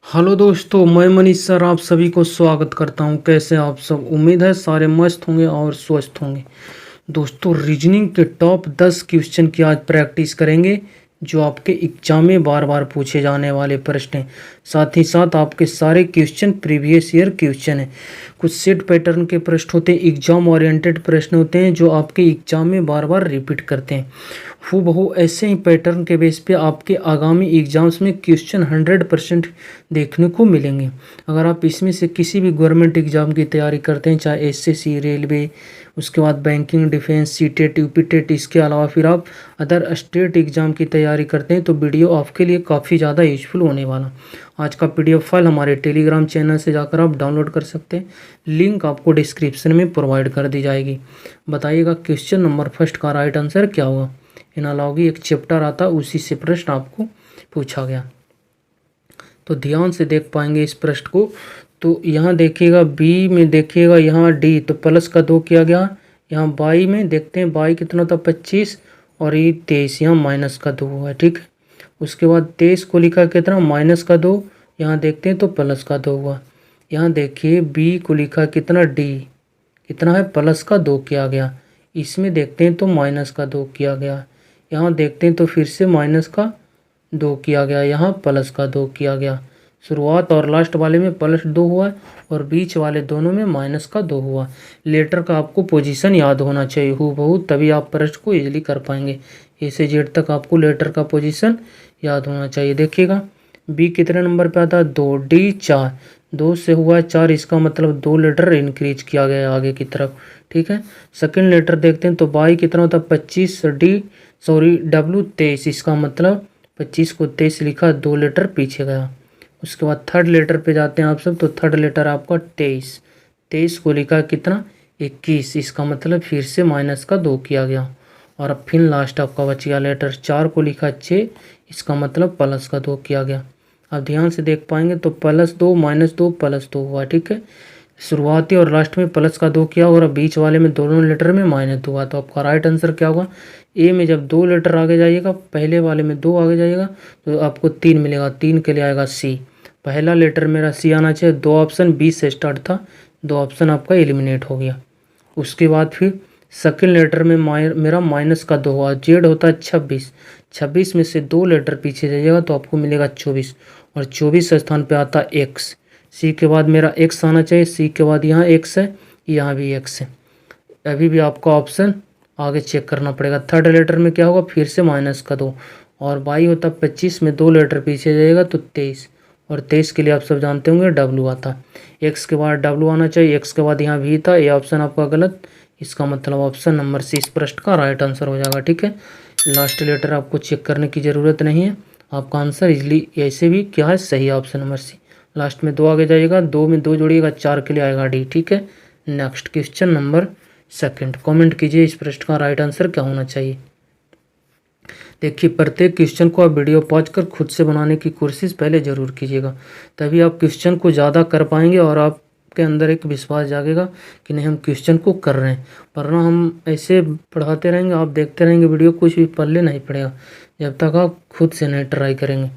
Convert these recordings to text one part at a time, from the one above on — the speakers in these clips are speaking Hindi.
हेलो दोस्तों, मैं मनीष सर आप सभी को स्वागत करता हूं। कैसे आप सब? उम्मीद है सारे मस्त होंगे और स्वस्थ होंगे। दोस्तों, रीजनिंग के टॉप 10 क्वेश्चन की आज प्रैक्टिस करेंगे जो आपके एग्जाम में बार बार पूछे जाने वाले प्रश्न हैं। साथ ही साथ आपके सारे क्वेश्चन प्रीवियस ईयर क्वेश्चन हैं। कुछ सेट पैटर्न के प्रश्न होते हैं, एग्जाम ओरिएंटेड प्रश्न होते हैं जो आपके एग्जाम में बार बार रिपीट करते हैं। हूबहू ऐसे ही पैटर्न के बेस पे आपके आगामी एग्जाम्स में क्वेश्चन 100% देखने को मिलेंगे। अगर आप इसमें से किसी भी गवर्नमेंट एग्जाम की तैयारी करते हैं, चाहे एसएससी, रेलवे, उसके बाद बैंकिंग, डिफेंस, सीटेट, यूपीटेट, इसके अलावा फिर आप अदर स्टेट एग्जाम की तैयारी करते हैं, तो वीडियो आपके लिए काफ़ी ज़्यादा यूजफुल होने वाला। आज का पीडीएफ फाइल हमारे टेलीग्राम चैनल से जाकर आप डाउनलोड कर सकते हैं। लिंक आपको डिस्क्रिप्शन में प्रोवाइड कर दी जाएगी। बताइएगा क्वेश्चन नंबर फर्स्ट का राइट आंसर क्या होगा। एनालॉजी एक चैप्टर आता, उसी से प्रश्न आपको पूछा गया, तो ध्यान से देख पाएंगे इस प्रश्न को। तो यहाँ देखिएगा बी में, देखिएगा यहाँ डी, तो प्लस का 2 किया गया। यहाँ बाई में देखते हैं, बाई कितना था 25 और ये 23, यहाँ माइनस का 2 हुआ है। ठीक है, उसके बाद 23 को लिखा कितना, माइनस का 2, यहाँ देखते हैं तो प्लस का 2 हुआ। यहाँ देखिए बी को लिखा कितना, डी कितना है, प्लस का 2 किया गया। इसमें देखते हैं तो माइनस का 2 किया गया। यहाँ देखते हैं तो फिर से माइनस का 2 किया गया, यहाँ प्लस का 2 किया गया। शुरुआत और लास्ट वाले में +2 हुआ और बीच वाले दोनों में माइनस का 2 हुआ। लेटर का आपको पोजीशन याद होना चाहिए हूबहू, तभी आप प्रश्न को इजीली कर पाएंगे। ए से जेड तक आपको लेटर का पोजीशन याद होना चाहिए। देखिएगा बी कितने नंबर पे आता है, 2, डी 4, 2 से हुआ 4, इसका मतलब 2 लेटर इंक्रीज किया गया आगे की तरफ। ठीक है, सेकंड लेटर देखते हैं तो बाई कितना होता है 25, डब्लू 23, इसका मतलब 25 को 23 लिखा, 2 लेटर पीछे गया। उसके बाद थर्ड लेटर पे जाते हैं आप सब, तो थर्ड लेटर आपका 23, 23 को लिखा कितना 21, इसका मतलब फिर से माइनस का 2 किया गया। और अब फिर लास्ट आपका बच गया लेटर 4 को लिखा 6, इसका मतलब प्लस का 2 किया गया। अब ध्यान से देख पाएंगे तो +2 -2 +2 हुआ। ठीक है, शुरुआती और लास्ट में प्लस का 2 किया और बीच वाले में दोनों लेटर में -2 हुआ। तो आपका राइट आंसर क्या होगा, ए में जब 2 लेटर आगे जाइएगा, पहले वाले में 2 आगे जाइएगा तो आपको 3 मिलेगा, 3 के लिए आएगा सी। पहला लेटर मेरा सी आना चाहिए। 2 ऑप्शन बी से स्टार्ट था, 2 ऑप्शन आपका एलिमिनेट हो गया। उसके बाद फिर सेकेंड लेटर में मेरा माइनस का 2 हुआ। जेड होता है 26, 26 में से 2 लेटर पीछे जाइएगा तो आपको मिलेगा 24 और 24 स्थान पे आता है एक्स। सी के बाद मेरा एक्स आना चाहिए, सी के बाद यहाँ एक्स है, यहाँ भी एक्स है। अभी भी आपका ऑप्शन आगे चेक करना पड़ेगा। थर्ड लेटर में क्या होगा, फिर से माइनस का 2 और बाई होता 25 में 2 लेटर पीछे जाएगा तो 23 और 23 के लिए आप सब जानते होंगे डब्लू आता। एक्स के बाद डब्लू आना चाहिए, एक्स के बाद यहाँ भी था, ये ऑप्शन आपका गलत, इसका मतलब ऑप्शन नंबर सी इस प्रश्न का राइट आंसर हो जाएगा। ठीक है, लास्ट लेटर आपको चेक करने की ज़रूरत नहीं है, आपका आंसर इजली ऐसे भी क्या है, सही ऑप्शन नंबर सी। लास्ट में 2 आगे जाइएगा, 2 में 2 जोड़िएगा, 4 के लिए आएगा डी। ठीक है, next question number second, comment कीजिए इस प्रश्न का राइट आंसर क्या होना चाहिए। देखिए प्रत्येक क्वेश्चन को आप वीडियो पॉज कर खुद से बनाने की कोशिश पहले ज़रूर कीजिएगा, तभी आप क्वेश्चन को ज़्यादा कर पाएंगे और आपके अंदर एक विश्वास जागेगा कि नहीं हम क्वेश्चन को कर रहे हैं। वरना हम ऐसे पढ़ाते रहेंगे, आप देखते रहेंगे वीडियो, कुछ भी पल्ले नहीं पड़ेगा जब तक आप खुद से नहीं ट्राई करेंगे।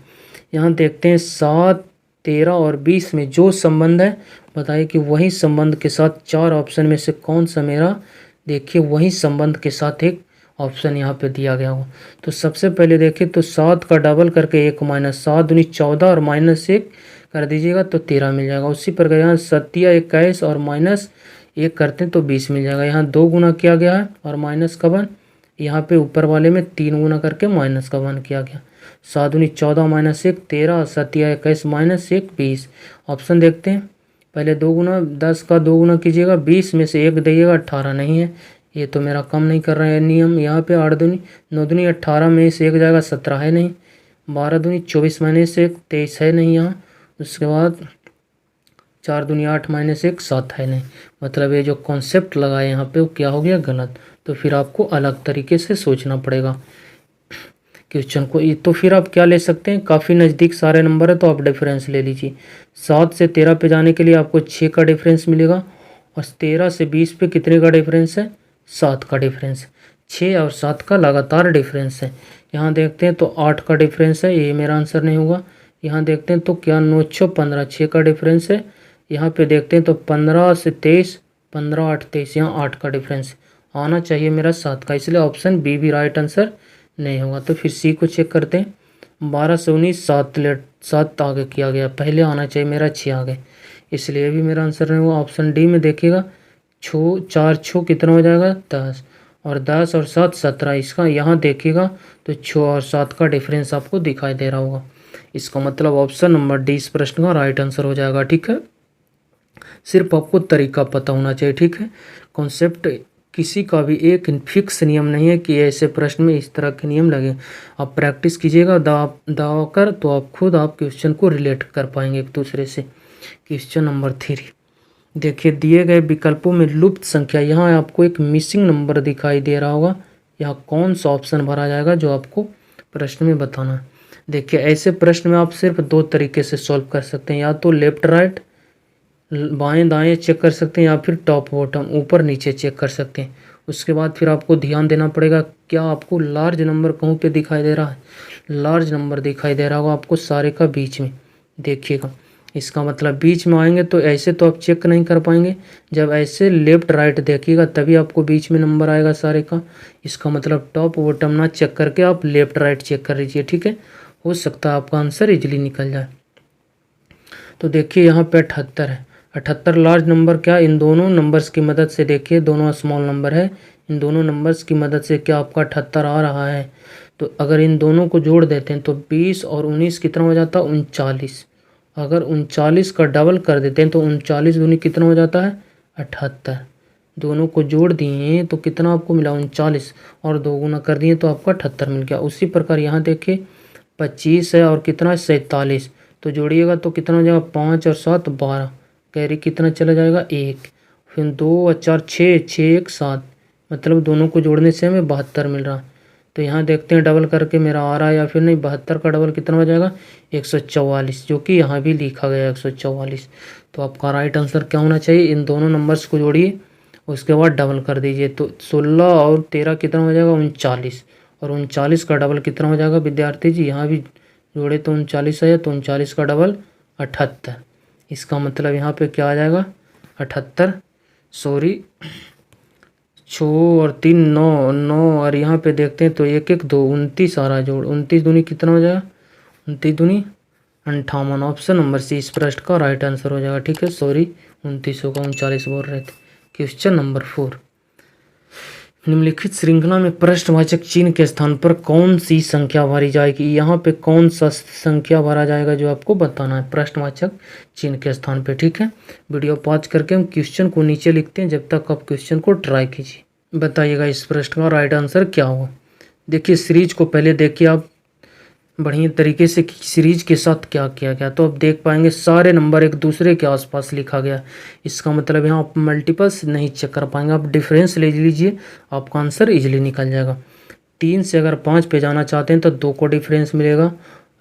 यहाँ देखते हैं 7, 13 और 20 में जो संबंध है, बताइए कि वही संबंध के साथ 4 ऑप्शन में से कौन सा मेरा, देखिए वही संबंध के साथ एक ऑप्शन यहाँ पे दिया गया हो। तो सबसे पहले देखिए तो 7 का डबल करके 1 माइनस 7 दूनी 14 और -1 कर दीजिएगा तो 13 मिल जाएगा। उसी प्रकार यहाँ 7 21 और -1 करते हैं तो 20 मिल जाएगा। यहाँ 2 गुना किया गया है और माइनस का 1, यहाँ पे ऊपर वाले में 3 गुना करके माइनस का 1 किया गया। 7 दूनी 14 -1 13, 7 21 -1 20। ऑप्शन देखते हैं, पहले 2 गुना, 10 का 2 गुना कीजिएगा, 20 में से 1 दीजिएगा, 18 नहीं है, ये तो मेरा कम नहीं कर रहे हैं नियम। यहाँ पे 8 दूनी 9 दूनी 18 में से 1 जाएगा, 17 है नहीं। 12 दूनी 24 -1 23 है नहीं यहाँ। उसके बाद 4 दूनी 8 -1 7 है नहीं। मतलब ये जो कॉन्सेप्ट लगा है यहाँ पे वो क्या हो गया, गलत। तो फिर आपको अलग तरीके से सोचना पड़ेगा क्वेश्चन को। तो फिर आप क्या ले सकते हैं, काफ़ी नज़दीक सारे नंबर है तो आप डिफरेंस ले लीजिए। 7 से 13 पे जाने के लिए आपको 6 का डिफरेंस मिलेगा और 13 से 20 पे कितने का डिफरेंस है, 7 का डिफरेंस। 6 और 7 का लगातार डिफरेंस है। यहाँ देखते हैं तो 8 का डिफरेंस है, ये मेरा आंसर नहीं होगा। यहाँ देखते हैं तो क्या 9 6 15 6 का डिफरेंस है। यहाँ पे देखते हैं तो 15 से 23, 15 8 23, यहाँ 8 का डिफरेंस आना चाहिए मेरा 7 का, इसलिए ऑप्शन बी भी राइट आंसर नहीं होगा। तो फिर सी को चेक करते हैं। 12 से 19 7 आगे किया गया, पहले आना चाहिए मेरा 6 आ गए, इसलिए भी मेरा आंसर नहीं हुआ। ऑप्शन डी में देखिएगा 4 6 कितना हो जाएगा 10, और 10 और 7 17, इसका यहाँ देखिएगा तो 6 और 7 का डिफरेंस आपको दिखाई दे रहा होगा। इसका मतलब ऑप्शन नंबर डी इस प्रश्न का राइट आंसर हो जाएगा। ठीक है, सिर्फ आपको तरीका पता होना चाहिए। ठीक है, कॉन्सेप्ट किसी का भी एक फिक्स नियम नहीं है कि ऐसे प्रश्न में इस तरह के नियम लगे। आप प्रैक्टिस कीजिएगा दावा कर, तो आप खुद आप क्वेश्चन को रिलेट कर पाएंगे एक दूसरे से। क्वेश्चन नंबर 3 देखिए, दिए गए विकल्पों में लुप्त संख्या, यहाँ आपको एक मिसिंग नंबर दिखाई दे रहा होगा। यहाँ कौन सा ऑप्शन भरा जाएगा जो आपको प्रश्न में बताना है। देखिए, ऐसे प्रश्न में आप सिर्फ 2 तरीके से सॉल्व कर सकते हैं, या तो लेफ्ट राइट बाएं दाएं चेक कर सकते हैं, या फिर टॉप बॉटम ऊपर नीचे चेक कर सकते हैं। उसके बाद फिर आपको ध्यान देना पड़ेगा, क्या आपको लार्ज नंबर कहीं पे दिखाई दे रहा है। लार्ज नंबर दिखाई दे रहा होगा आपको सारे का बीच में, देखिएगा। इसका मतलब बीच में आएंगे तो ऐसे तो आप चेक नहीं कर पाएंगे, जब ऐसे लेफ्ट राइट देखिएगा तभी आपको बीच में नंबर आएगा सारे का। इसका मतलब टॉप बॉटम ना चेक करके आप लेफ्ट राइट चेक कर लीजिए। ठीक है, हो सकता है आपका आंसर इजीली निकल जाए। तो देखिए, यहाँ पे 78 है। 78 लार्ज नंबर क्या, इन दोनों नंबर्स की मदद से देखिए, दोनों स्मॉल नंबर है, इन दोनों नंबर्स की मदद से क्या आपका 78 आ रहा है। तो अगर इन दोनों को जोड़ देते हैं तो 20 और 19 कितना हो जाता है 39। अगर 39 का डबल कर देते हैं तो 39 दूनी कितना हो जाता है 78। दोनों को जोड़ दिए तो कितना आपको मिला 39, और 2 गुना कर दिए तो आपका 78 मिल गया। उसी प्रकार यहाँ देखिए 25 है और कितना है 47, तो जोड़िएगा तो कितना हो जाएगा 5 और 7 12, कैरी कितना चला जाएगा 1, फिर 2 और 4 6 6 1 7, मतलब दोनों को जोड़ने से हमें 72 मिल रहा है। तो यहाँ देखते हैं डबल करके मेरा आ रहा है या फिर नहीं। 72 का डबल कितना हो जाएगा 144, जो कि यहाँ भी लिखा गया 144। तो आपका राइट आंसर क्या होना चाहिए, इन दोनों नंबर्स को जोड़िए उसके बाद डबल कर दीजिए, तो 16 और 13 कितना हो जाएगा 39, और 39 का डबल कितना हो जाएगा विद्यार्थी जी, यहाँ भी जोड़े तो 39 है, तो 39 का डबल 78। इसका मतलब यहाँ पे क्या आ जाएगा 78, सॉरी 6 और 3 9 9, और यहाँ पे देखते हैं तो 1 1 2 29 आ रहा है जोड़, 29 दूनी कितना हो जाएगा 29 दूनी 58। ऑप्शन नंबर सी इस प्रश्न का राइट आंसर हो जाएगा। ठीक है, सॉरी 29 होगा, 39 बोल रहे थे। क्वेश्चन नंबर 4, निम्नलिखित श्रृंखला में प्रश्नवाचक चिन्ह के स्थान पर कौन सी संख्या भरी जाएगी। यहाँ पे कौन सा संख्या भरा जाएगा जो आपको बताना है प्रश्नवाचक चिन्ह के स्थान पे। ठीक है, वीडियो पॉज करके हम क्वेश्चन को नीचे लिखते हैं, जब तक आप क्वेश्चन को ट्राई कीजिए। बताइएगा इस प्रश्न का राइट आंसर क्या होगा। देखिए, सीरीज को पहले देखिए आप बढ़िया तरीके से, सीरीज के साथ क्या किया गया, तो आप देख पाएंगे सारे नंबर एक दूसरे के आसपास लिखा गया। इसका मतलब यहाँ आप मल्टीपल्स नहीं चेक कर पाएंगे, आप डिफरेंस ले लीजिए, आपका आंसर इजीली निकल जाएगा। 3 से अगर 5 पे जाना चाहते हैं तो 2 को डिफरेंस मिलेगा,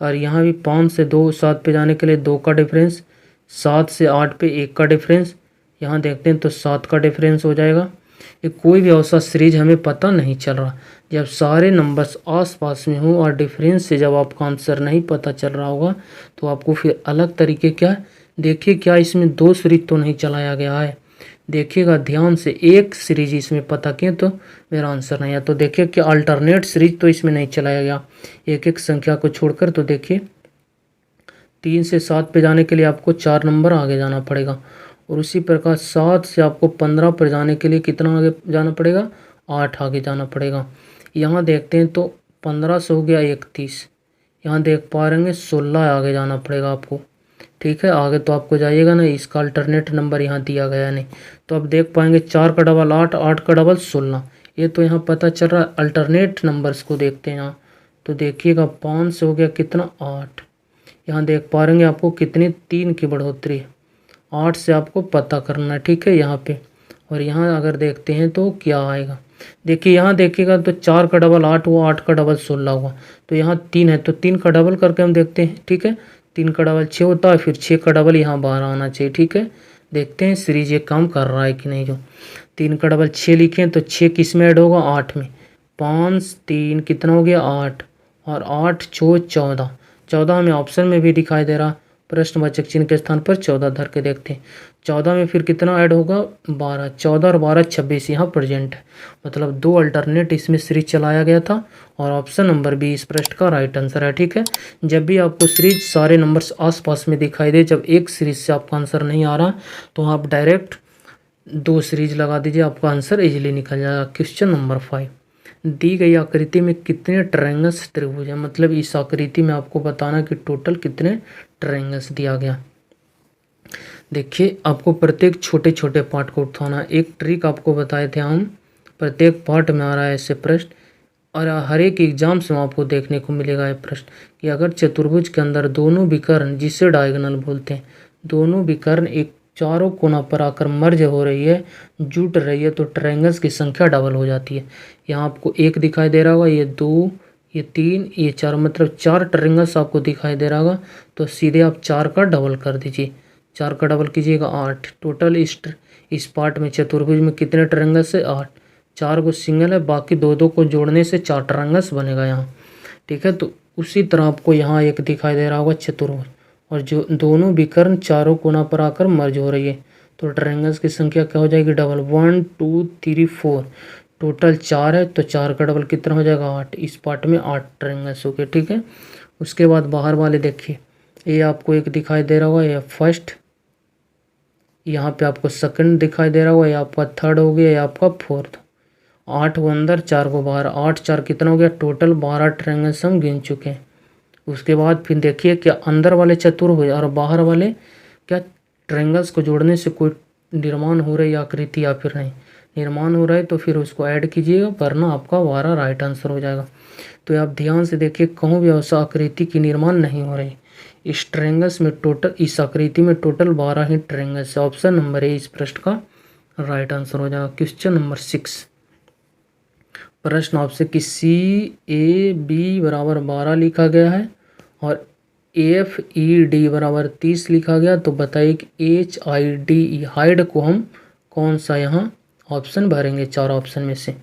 और यहाँ भी 5 से 2 7 पे जाने के लिए 2 का डिफरेंस, 7 से 8 पे 1 का डिफरेंस, यहाँ देखते हैं तो 7 का डिफरेंस हो जाएगा। ये कोई भी ऐसा सीरीज हमें पता नहीं चल रहा, जब सारे नंबर्स आसपास में हो और डिफरेंस से जब आपका आंसर नहीं पता चल रहा होगा तो आपको फिर अलग तरीके क्या देखिए, क्या इसमें 2 सीरीज तो नहीं चलाया गया है। देखिएगा ध्यान से, एक सीरीज इसमें पता किए तो मेरा आंसर नहीं है। तो देखिए कि अल्टरनेट सीरीज तो इसमें नहीं चलाया गया, एक एक संख्या को छोड़कर। तो देखिए 3 से 7 पे जाने के लिए आपको 4 नंबर आगे जाना पड़ेगा, और उसी प्रकार 7 से आपको 15 पर जाने के लिए कितना आगे जाना पड़ेगा 8 आगे जाना पड़ेगा। यहाँ देखते हैं तो 15 से हो गया 31, यहाँ देख पा रहे हैं 16 आगे जाना पड़ेगा आपको। ठीक है, आगे तो आपको जाइएगा ना, इसका अल्टरनेट नंबर यहाँ दिया गया नहीं, तो आप देख पाएंगे 4 का डबल 8, 8 का डबल 16, ये तो यहाँ पता चल रहा है। अल्टरनेट नंबर्स को देखते हैं यहाँ, तो देखिएगा 5 से हो गया कितना 8, यहाँ देख पा रहे हैं आपको कितनी 3 की बढ़ोतरी है, 8 से आपको पता करना है। ठीक है, यहाँ पे, और यहाँ अगर देखते हैं तो क्या आएगा, देखिए यहाँ देखिएगा तो 4 का डबल 8 हुआ, 8 का डबल 16 हुआ, तो यहाँ 3 है तो 3 का डबल करके हम देखते हैं। ठीक है, 3 का डबल 6 होता है, फिर 6 का डबल यहाँ 12 आना चाहिए। ठीक है, देखते हैं सीरीज ये काम कर रहा है कि नहीं। जो 3 का डबल 6 लिखे तो 6 किस में ऐड होगा 8 में, 5 3 कितना हो गया 8, और 8 6 14, 14 हमें ऑप्शन में भी दिखाई दे रहा, प्रश्नवाचक चिन्ह के स्थान पर 14 धर के देखते हैं। 14 में फिर कितना ऐड होगा, 12, 14 और 12 26 यहाँ प्रेजेंट है, मतलब 2 अल्टरनेट इसमें सीरीज चलाया गया था और ऑप्शन नंबर बी इस प्रश्न का राइट आंसर है। ठीक है, जब भी आपको सीरीज सारे नंबर्स आसपास में दिखाई दे, जब एक सीरीज से आपका आंसर नहीं आ रहा तो आप डायरेक्ट 2 सीरीज लगा दीजिए, आपका आंसर इजीली निकल जाएगा। क्वेश्चन नंबर 5, दी गई आकृति में कितने ट्रायंगल्स त्रिभुज है, मतलब इस आकृति में आपको बताना कि टोटल कितने ट्रायंगल्स दिया गया। देखिए आपको प्रत्येक छोटे छोटे पार्ट को उठाना, एक ट्रिक आपको बताए थे हम, प्रत्येक पार्ट में आ रहा है ऐसे प्रश्न, और हर एक एग्जाम्स में आपको देखने को मिलेगा ये प्रश्न कि अगर चतुर्भुज के अंदर दोनों विकर्ण, जिसे डायगोनल बोलते हैं, दोनों विकर्ण एक चारों कोना पर आकर मर्ज हो रही है, जुट रही है, तो ट्रायंगल्स की संख्या डबल हो जाती है। यहाँ आपको 1 दिखाई दे रहा होगा, ये 2, ये 3, ये 4, मतलब 4 ट्रायंगल्स आपको दिखाई दे रहा होगा, तो सीधे आप 4 का डबल कर दीजिए, 4 का डबल कीजिएगा 8। टोटल इस पार्ट में चतुर्भुज में कितने ट्रायंगल्स है, 8, 4 को सिंगल है, बाकी 2 को जोड़ने से 4 ट्रायंगल्स बनेगा यहाँ। ठीक है, तो उसी तरह आपको यहाँ एक दिखाई दे रहा होगा चतुर्भुज, और जो दोनों विकर्ण चारों कोना पर आकर मर्ज हो रही है, तो ट्रायंगल्स की संख्या क्या हो जाएगी, डबल, 1 2 3 4, टोटल 4 है, तो 4 का डबल कितना हो जाएगा, 8। इस पार्ट में 8 ट्रायंगल्स हो गए। ठीक है, उसके बाद बाहर वाले देखिए, ये आपको एक दिखाई दे रहा होगा, ये फर्स्ट, यहाँ पे आपको सेकंड दिखाई दे रहा होगा, ये आपका थर्ड हो गया, ये आपका फोर्थ। 8 को अंदर, 4 को बाहर, 8 4 कितना हो गया, टोटल 12 ट्रायंगल्स हम गिन चुके हैं। उसके बाद फिर देखिए क्या अंदर वाले चतुर्भुज और बाहर वाले क्या ट्रायंगल्स को जोड़ने से कोई निर्माण हो रही आकृति या फिर नहीं, निर्माण हो रहा है तो फिर उसको ऐड कीजिएगा, वरना आपका 12 राइट आंसर हो जाएगा। तो आप ध्यान से देखिए, कहूँ भी ऐसा आकृति की निर्माण नहीं हो रही, इस ट्रायंगल्स में टोटल, इस आकृति में टोटल 12 ही ट्रायंगल्स है। ऑप्शन नंबर ए इस प्रश्न का राइट आंसर हो जाएगा। क्वेश्चन नंबर 6, प्रश्न आपसे कि CAB बराबर 12 लिखा गया है और FED बराबर 30 लिखा गया, तो बताइए कि HIDE हाइड को हम कौन सा यहाँ ऑप्शन भरेंगे 4 ऑप्शन में से।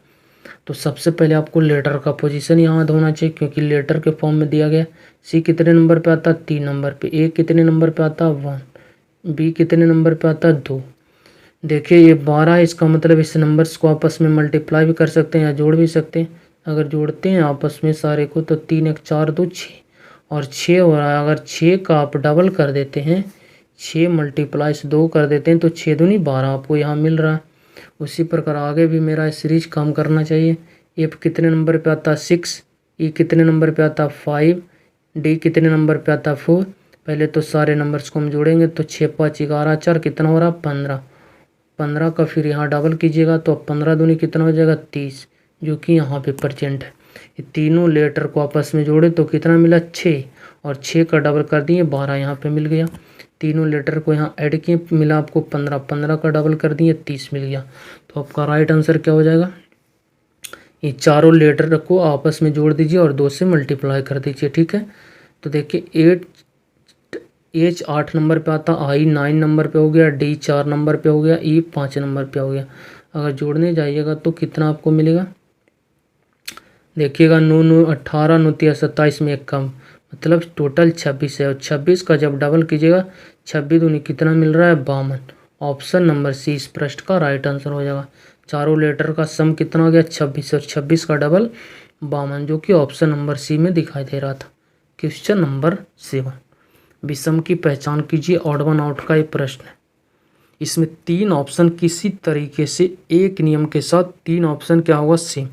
तो सबसे पहले आपको लेटर का पोजीशन याद होना चाहिए, क्योंकि लेटर के फॉर्म में दिया गया। C कितने नंबर पे आता है, 3 नंबर पे। A कितने नंबर पे आता है, 1। B कितने नंबर पे आता है, 2। देखिए ये 12 है, इसका मतलब इस नंबर्स को आपस में मल्टीप्लाई भी कर सकते हैं या जोड़ भी सकते हैं। अगर जोड़ते हैं आपस में सारे को, तो 3 1 4 2 6 और 6 हो रहा है। अगर 6 का आप डबल कर देते हैं, 6 मल्टीप्लाई से 2 कर देते हैं, तो 6 दूनी 12 आपको यहाँ मिल रहा है। उसी प्रकार आगे भी मेरा सीरीज काम करना चाहिए। F कितने नंबर पे आता है, 6। E कितने नंबर पे आता है, 5। D कितने नंबर पे आता है, 4। पहले तो सारे नंबर्स को हम जोड़ेंगे, तो 6 5 11 4 कितना हो रहा है, 15। 15 का फिर यहाँ डबल कीजिएगा, तो 15 दूनी कितना हो जाएगा, 30, जो कि यहाँ पे प्रेजेंट है। ये तीनों लेटर को आपस में जोड़े तो कितना मिला, 6, और 6 का डबल कर दिए 12 यहाँ पे मिल गया। तीनों लेटर को यहाँ ऐड किए, मिला आपको 15, 15 का डबल कर दिए 30 मिल गया। तो आपका राइट आंसर क्या हो जाएगा, ये चारों लेटर को आपस में जोड़ दीजिए और 2 से मल्टीप्लाई कर दीजिए। ठीक है, तो देखिए H 8 नंबर पे आता, I 9 नंबर पे हो गया, D 4 नंबर पे हो गया, E 5 नंबर पे हो गया। अगर जोड़ने जाइएगा तो कितना आपको मिलेगा, देखिएगा 9 9 18 9 3 27 में 1 कम, मतलब टोटल 26 है। और 26 का जब डबल कीजिएगा, 26 दूनी कितना मिल रहा है, 52। ऑप्शन नंबर सी इस प्रश्न का राइट आंसर हो जाएगा। चारों लेटर का सम कितना हो गया, 26, और 26 का डबल 52, जो कि ऑप्शन नंबर सी में दिखाई दे रहा था। क्वेश्चन नंबर 7, विषम की पहचान कीजिए, ऑड वन आउट का ये प्रश्न है। इसमें 3 ऑप्शन किसी तरीके से एक नियम के साथ 3 ऑप्शन क्या होगा, सेम,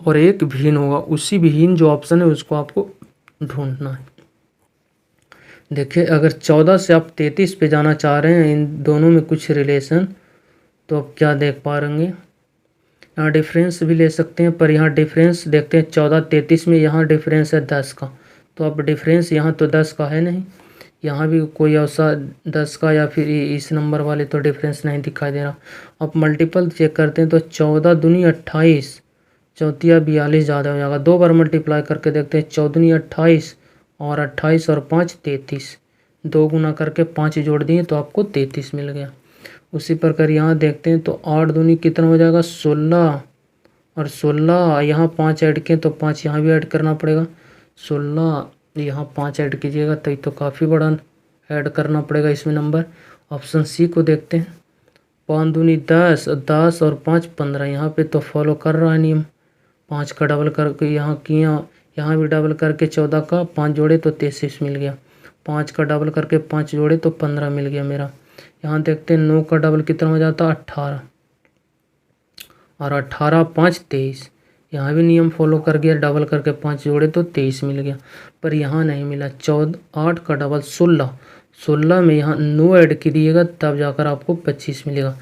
और एक भिन्न होगा। उसी भिन्न जो ऑप्शन है उसको आपको ढूंढना है। देखिए अगर 14 से आप 33 पे जाना चाह रहे हैं, इन दोनों में कुछ रिलेशन, तो आप क्या देख पा रहेंगे, यहाँ डिफरेंस भी ले सकते हैं, पर यहाँ डिफरेंस देखते हैं 14 33 में, यहाँ डिफरेंस है 10 का, तो अब डिफरेंस यहाँ तो 10 का है नहीं, यहाँ भी कोई ऐसा 10 का या फिर इस नंबर वाले तो डिफरेंस नहीं दिखाई दे रहा। अब मल्टीपल चेक करते हैं, तो 14 दूनी 28, 34 42 ज़्यादा हो जाएगा। 2 बार मल्टीप्लाई करके देखते हैं, 14 दूनी 28 और 28 और 5 33, 2 गुना करके 5 जोड़ दिए तो आपको 33 मिल गया। उसी प्रकार यहाँ देखते हैं, तो 8 दूनी कितना हो जाएगा, 16, और 16 यहाँ 5 ऐड किए तो 5 यहाँ भी ऐड करना पड़ेगा, 16 यहाँ 5 ऐड कीजिएगा तो ये तो काफ़ी बड़ा ऐड करना पड़ेगा इसमें नंबर। ऑप्शन सी को देखते हैं। 5 दूनी 10, 10 और 5 15। यहाँ पे तो फॉलो कर रहा है नियम। 5 का डबल करके यहाँ किया, यहाँ भी डबल करके 14 का 5 जोड़े तो 33 मिल गया। 5 का डबल करके 5 जोड़े तो 15 मिल गया मेरा। यहाँ देखते हैं 9 का डबल कितना हो जाता है 18, और 18 5 23। यहाँ भी नियम फॉलो कर गया, डबल करके 5 जोड़े तो 23 मिल गया। पर यहाँ नहीं मिला। 8 का डबल 16, 16 में यहाँ 9 ऐड कीजिएगा तब जाकर आपको 25 मिलेगा।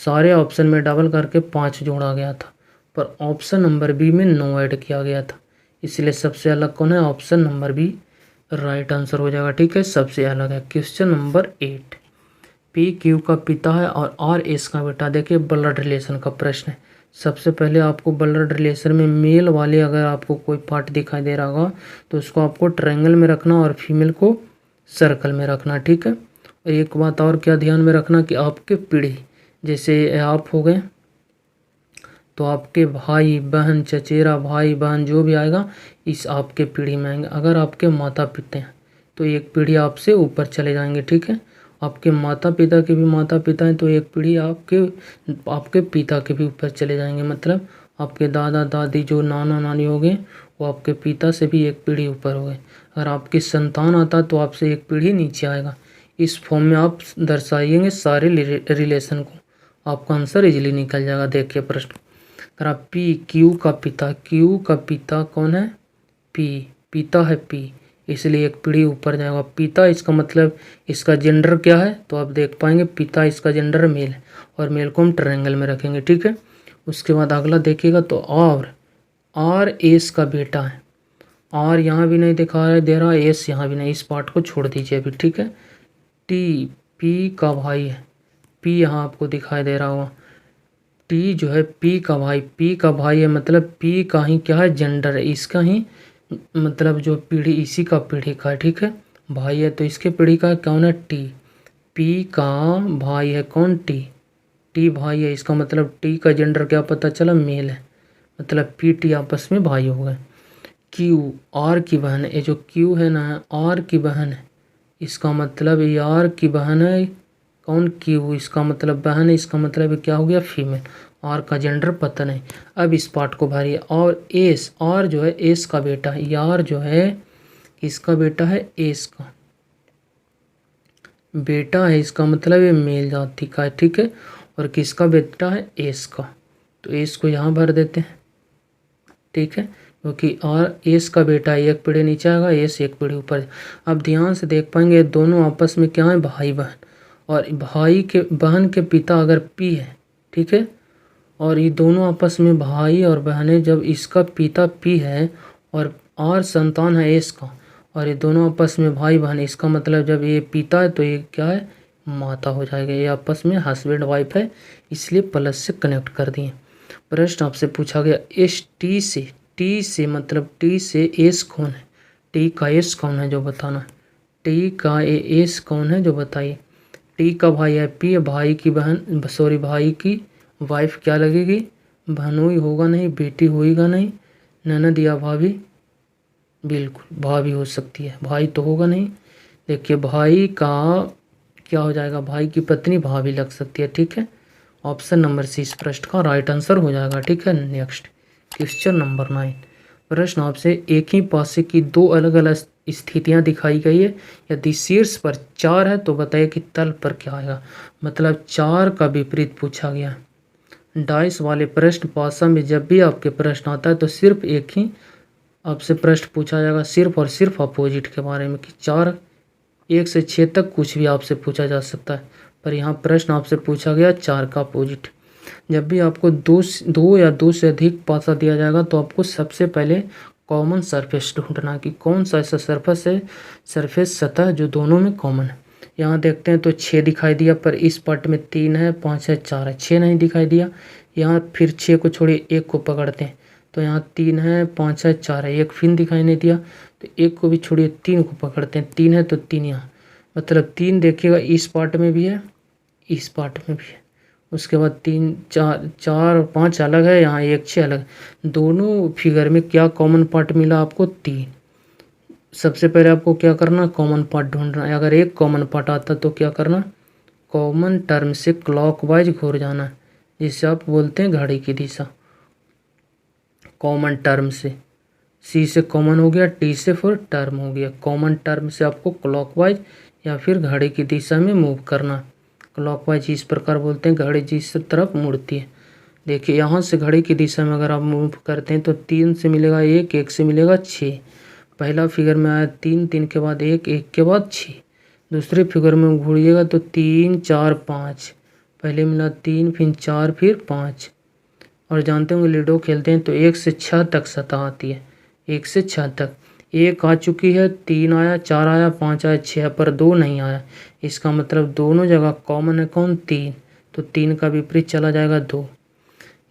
सारे ऑप्शन में डबल करके 5 जोड़ा गया था, पर ऑप्शन नंबर बी में 9 ऐड किया गया था, इसलिए सबसे अलग कौन है? Option number B right answer हो जाएगा। ठीक है, सबसे अलग है। Question number 8। पी क्यू का पिता है और आर एस का बेटा। देखिए ब्लड रिलेशन का प्रश्न है। सबसे पहले आपको ब्लड रिलेशन में मेल वाले अगर आपको कोई पार्ट दिखाई दे रहा होगा तो उसको आपको ट्रायंगल में रखना और फीमेल को सर्कल में रखना। ठीक है, और एक बात और क्या ध्यान में रखना कि आपके पीढ़ी, जैसे आप हो गए तो आपके भाई बहन, चचेरा भाई बहन जो भी आएगा इस आपके पीढ़ी में आएंगे। अगर आपके माता पिता हैं तो एक पीढ़ी आपसे ऊपर चले जाएंगे। ठीक है, आपके माता पिता के भी माता पिता हैं तो एक पीढ़ी आपके पिता के भी ऊपर चले जाएंगे। मतलब आपके दादा दादी जो नाना नानी हो गए वो आपके पिता से भी एक पीढ़ी ऊपर हो गए। अगर आपकी संतान आता तो आपसे एक पीढ़ी नीचे आएगा। इस फॉर्म में आप दर्शाइएंगे सारे रिलेशन को, आपका आंसर इजीली निकल जाएगा। देखिए प्रश्न करा, पी क्यू का पिता, क्यू का पिता कौन है? पी, पिता है पी, इसलिए एक पीढ़ी ऊपर जाएगा। पिता इसका मतलब इसका जेंडर क्या है तो आप देख पाएंगे पिता इसका जेंडर मेल है और मेल को हम ट्रायंगल में रखेंगे। ठीक है, उसके बाद अगला देखिएगा तो आर एस का बेटा है। आर यहाँ भी नहीं दे रहा, एस यहाँ भी नहीं, इस पार्ट को छोड़ दीजिए अभी। ठीक है, टी पी का भाई है, पी यहाँ आपको दिखाई दे रहा होगा। टी जो है पी का भाई, पी का भाई है मतलब पी का ही क्या है? जेंडर है, इसका ही मतलब जो पीढ़ी इसी का पीढ़ी का है। ठीक है, भाई है तो इसके पीढ़ी का कौन है? टी। पी का भाई है कौन? टी। टी भाई है, इसका मतलब टी का जेंडर क्या पता चला? मेल है, मतलब पी टी आपस में भाई हो गए। क्यू आर की बहन है, ये जो क्यू है ना आर की बहन है, इसका मतलब ये आर की बहन है कौन? क्यू, इसका मतलब बहन है, इसका मतलब क्या हो गया? फीमेल। आर का जेंडर पता नहीं। अब इस पार्ट को भरिए। और एस, आर जो है एस का बेटा है, यार जो है इसका बेटा है, एस का बेटा है, इसका मतलब ये मेल जाति का है। ठीक है, और किसका बेटा है? एस का, तो एस को यहाँ भर देते हैं। ठीक है, क्योंकि आर एस का बेटा है, एक पीढ़ी नीचे आएगा, एस एक पीढ़ी ऊपर। अब ध्यान से देख पाएंगे दोनों आपस में क्या है? भाई बहन, और भाई के बहन के पिता अगर पी है, ठीक है, और ये दोनों आपस में भाई और बहनें, जब इसका पिता पी है और आर संतान है एस का, और ये दोनों आपस में भाई बहन, इसका मतलब जब ये पिता है तो ये क्या है? माता हो जाएगा। ये आपस में हस्बैंड वाइफ है, इसलिए प्लस से कनेक्ट कर दिए। प्रश्न आपसे पूछा गया एस टी से मतलब टी से एस कौन है? टी का एस कौन है जो बताना है। टी का एस कौन है जो बताइए। टी का भाई है पी, भाई की बहन सॉरी भाई की वाइफ क्या लगेगी? बहनोई होगा नहीं, बेटी होएगा नहीं, ननद या भाभी, बिल्कुल भाभी हो सकती है, भाई तो होगा नहीं। देखिए भाई का क्या हो जाएगा? भाई की पत्नी भाभी लग सकती है। ठीक है, ऑप्शन नंबर सी इस प्रश्न का राइट आंसर हो जाएगा। ठीक है, नेक्स्ट क्वेश्चन नंबर 9। प्रश्न आपसे एक ही पासे की दो अलग अलग स्थितियां दिखाई गई है, यदि शीर्ष पर 4 है तो बताइए कि तल पर क्या आएगा। मतलब 4 का विपरीत पूछा गया है। डाइस वाले प्रश्न पासा में जब भी आपके प्रश्न आता है तो सिर्फ एक ही आपसे प्रश्न पूछा जाएगा, सिर्फ और सिर्फ अपोजिट के बारे में, कि 4 1 से 6 तक कुछ भी आपसे पूछा जा सकता है, पर यहाँ प्रश्न आपसे पूछा गया 4 का अपोजिट। जब भी आपको दो या दो से अधिक पासा दिया जाएगा तो आपको सबसे पहले कॉमन सरफेस ढूंढना कि कौन सा ऐसा सरफेस सतह जो दोनों में कॉमन है। यहाँ देखते हैं तो 6 दिखाई दिया, पर इस पार्ट में 3 है, 5 है, 4 है, 6 नहीं दिखाई दिया। यहाँ फिर 6 को छोड़िए, 1 को पकड़ते हैं तो यहाँ 3 है, 5 है, 4 है, 1 फिर दिखाई नहीं दिया तो 1 को भी छोड़िए, 3 को पकड़ते हैं, 3 है तो 3 यहाँ, मतलब 3 देखिएगा इस पार्ट में भी है, इस पार्ट में भी है। उसके बाद 3 4 और 5 अलग है, यहाँ 1 6 अलग। दोनों फिगर में क्या कॉमन पार्ट मिला आपको? 3। सबसे पहले आपको क्या करना, कॉमन पार्ट ढूंढना है। अगर एक कॉमन पार्ट आता तो क्या करना, कॉमन टर्म से क्लॉकवाइज घूर जाना है, जिसे आप बोलते हैं घड़ी की दिशा। कॉमन टर्म से, सी से कॉमन हो गया, टी से फिर टर्म हो गया। कॉमन टर्म से आपको क्लॉकवाइज या फिर घड़ी की दिशा में मूव करना। क्लॉकवाइज इस प्रकार बोलते हैं, घड़ी जिस तरफ मुड़ती है। देखिए यहाँ से घड़ी की दिशा में अगर आप मूव करते हैं तो 3 से मिलेगा 1, 1 से मिलेगा 6। पहला फिगर में आया 3, 3 के बाद 1, 1 के बाद 6। दूसरे फिगर में घूरिएगा तो 3, 4, 5। पहले मिला 3, फिर 4, फिर 5। और जानते होंगे लूडो खेलते हैं तो 1 से 6 तक सतह आती है। 1 से 6 तक 1 आ चुकी है, 3 आया, 4 आया, 5 आया, 6 पर 2 नहीं आया। इसका मतलब दोनों जगह कॉमन है कौन, 3। तो 3 का विपरीत चला जाएगा 2।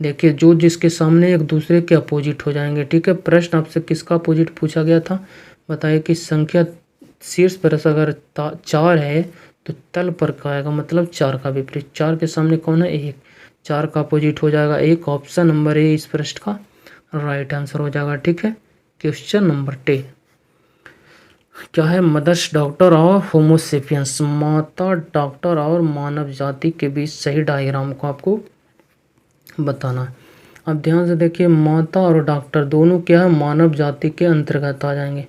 देखिए जो जिसके सामने एक दूसरे के अपोजिट हो जाएंगे। ठीक है, प्रश्न आपसे किसका अपोजिट पूछा गया था, बताइए कि संख्या शीर्ष पर अगर 4 है तो तल पर का आएगा, मतलब 4 का विपरीत। 4 के सामने कौन है, 1। 4 का अपोजिट हो जाएगा 1। ऑप्शन नंबर ए इस प्रश्न का राइट आंसर हो जाएगा। ठीक है, क्वेश्चन नंबर 10 क्या है, मदर्स डॉक्टर और होमोसेपियंस, माता डॉक्टर और मानव जाति के बीच सही डायग्राम को आपको बताना है। अब ध्यान से देखिए, माता और डॉक्टर दोनों क्या है, मानव जाति के अंतर्गत आ जाएंगे।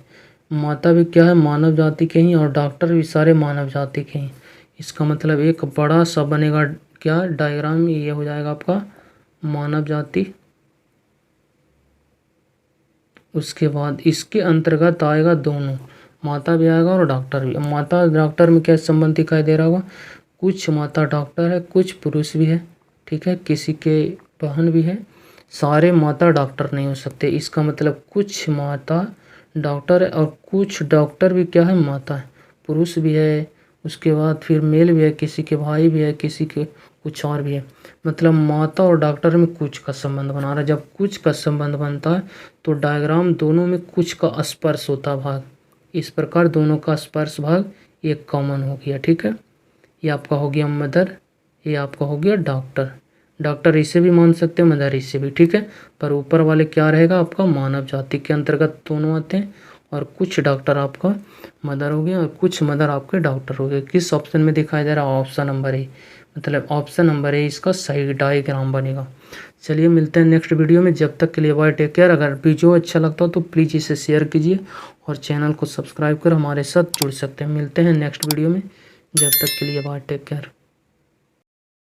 माता भी क्या है, मानव जाति के ही, और डॉक्टर भी सारे मानव जाति के ही। इसका मतलब एक बड़ा सा बनेगा क्या डायग्राम, ये हो जाएगा आपका मानव जाति। उसके बाद इसके अंतर्गत आएगा दोनों, माता भी आएगा और डॉक्टर भी। माता डॉक्टर में क्या संबंध दिखाई दे रहा होगा, कुछ माता डॉक्टर है, कुछ पुरुष भी है। ठीक है, किसी के बहन भी है, सारे माता डॉक्टर नहीं हो सकते। इसका मतलब कुछ माता डॉक्टर है और कुछ डॉक्टर भी क्या है, माता है, पुरुष भी है। उसके बाद फिर मेल भी है, किसी के भाई भी है, किसी के कुछ और भी है। मतलब माता और डॉक्टर में कुछ का संबंध बना रहा है। जब कुछ का संबंध बनता है तो डायग्राम दोनों में कुछ का स्पर्श होता भाग, इस प्रकार दोनों का स्पर्श भाग ये कॉमन हो गया। ठीक है, ये आपका हो गया मदर, ये आपका हो गया डॉक्टर। डॉक्टर इसे भी मान सकते हैं, मदर इसे भी। ठीक है, पर ऊपर वाले क्या रहेगा आपका, मानव जाति के अंतर्गत दोनों आते हैं। और कुछ डॉक्टर आपका मदर हो गया और कुछ मदर आपके डॉक्टर हो गए। किस ऑप्शन में दिखाई दे रहा है, ऑप्शन नंबर ए, मतलब ऑप्शन नंबर ए इसका सही डायग्राम बनेगा। चलिए मिलते हैं नेक्स्ट वीडियो में, जब तक के लिए बाय, टेक केयर। अगर वीडियो अच्छा लगता हो तो प्लीज़ इसे शेयर कीजिए और चैनल को सब्सक्राइब कर हमारे साथ जुड़ सकते हैं। मिलते हैं नेक्स्ट वीडियो में, जब तक के लिए बाय, टेक केयर।